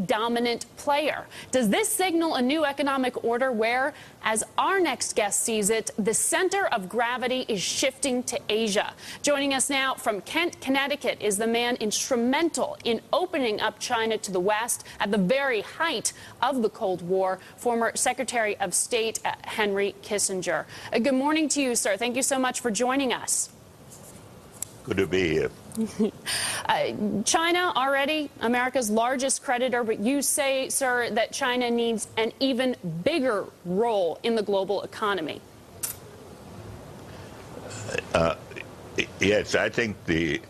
dominant player. Does this signal a new economic order where, as our next guest sees it, the center of gravity is shifting to Asia? Joining us now from Kent, Connecticut, is the man instrumental in opening up China to the West at the very height of the Cold War, former Secretary of State Henry Kissinger. Good morning to you, sir. Thank you so much for joining us. Good to be here. China, already America's largest creditor, but you say, sir, that China needs an even bigger role in the global economy. Yes, I think the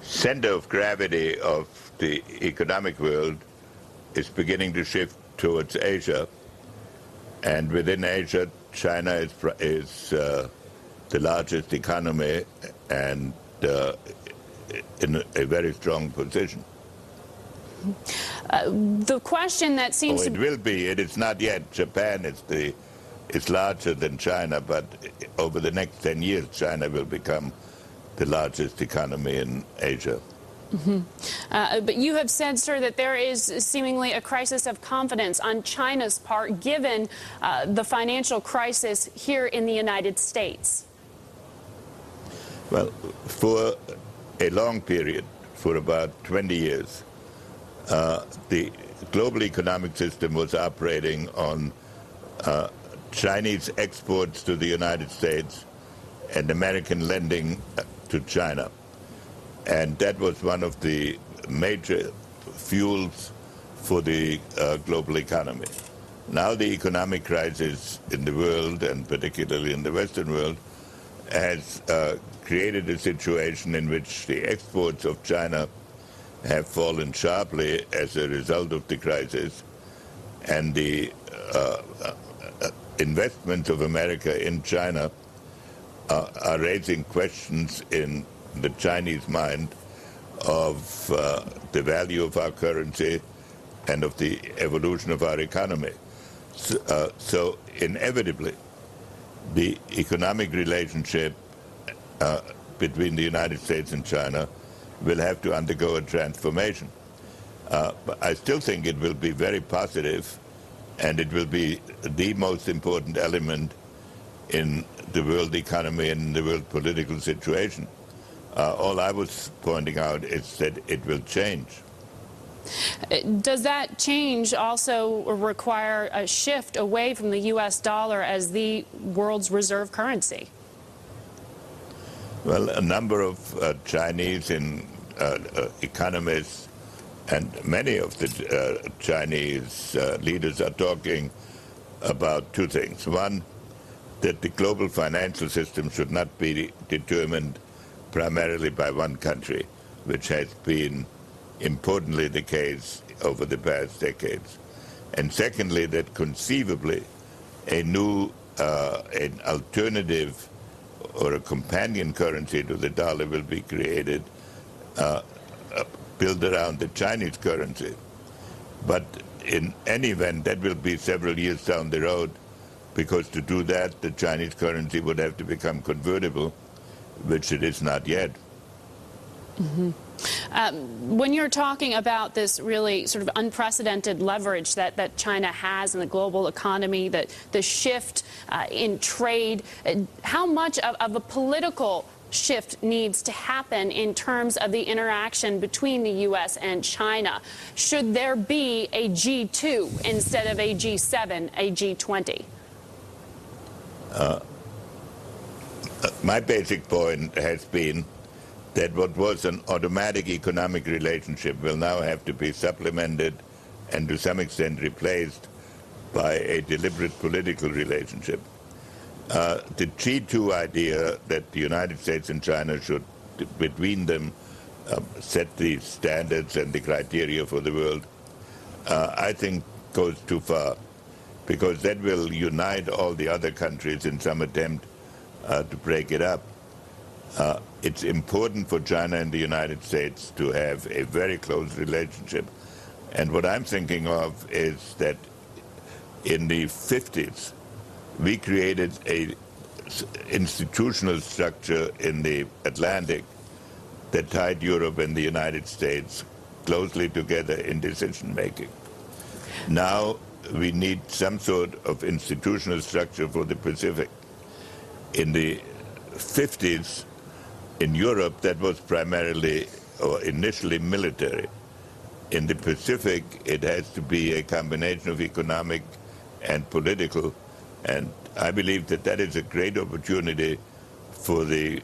center of gravity of the economic world is beginning to shift towards Asia. And within Asia, China is the largest economy and in a very strong position. The question that seems it will be. It is not yet. Japan is larger than China, but over the next 10 years, China will become the largest economy in Asia. But you have said, sir, that there is seemingly a crisis of confidence on China's part, given the financial crisis here in the United States. Well, for a long period, for about 20 years, the global economic system was operating on Chinese exports to the United States and American lending to China. And that was one of the major fuels for the global economy. Now the economic crisis in the world, and particularly in the Western world, has created a situation in which the exports of China have fallen sharply as a result of the crisis, and the investments of America in China are raising questions in the Chinese mind of the value of our currency and of the evolution of our economy. So inevitably, the economic relationship between the United States and China will have to undergo a transformation. But I still think it will be very positive, and it will be the most important element in the world economy and the world political situation. All I was pointing out is that it will change. Does that change also require a shift away from the U.S. dollar as the world's reserve currency? Well, a number of Chinese economists and many of the Chinese leaders are talking about two things. One, that the global financial system should not be determined primarily by one country, which has been importantly the case over the past decades. And secondly, that conceivably a new, an alternative or a companion currency to the dollar will be created, built around the Chinese currency. But in any event, that will be several years down the road, because to do that, the Chinese currency would have to become convertible, which it is not yet. When you're talking about this really sort of unprecedented leverage that China has in the global economy, the shift in trade, how much of a political shift needs to happen in terms of the interaction between the U.S. and China? Should there be a G2 instead of a G7, a G20? My basic point has been that what was an automatic economic relationship will now have to be supplemented and to some extent replaced by a deliberate political relationship. The G2 idea that the United States and China should, between them, set the standards and the criteria for the world, I think goes too far, because that will unite all the other countries in some attempt to break it up. It's important for China and the United States to have a very close relationship. And what I'm thinking of is that in the 50s, we created a institutional structure in the Atlantic that tied Europe and the United States closely together in decision making. Now we need some sort of institutional structure for the Pacific. In the 50s, in Europe, that was primarily or initially military. In the Pacific, it has to be a combination of economic and political, and I believe that that is a great opportunity for the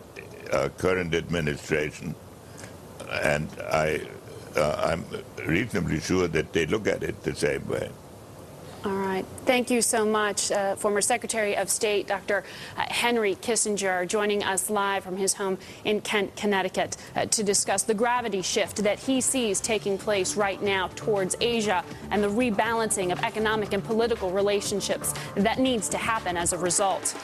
current administration, and I'm reasonably sure that they look at it the same way. All right. Thank you so much, former Secretary of State Dr. Henry Kissinger, joining us live from his home in Kent, Connecticut, to discuss the gravity shift that he sees taking place right now towards Asia and the rebalancing of economic and political relationships that needs to happen as a result.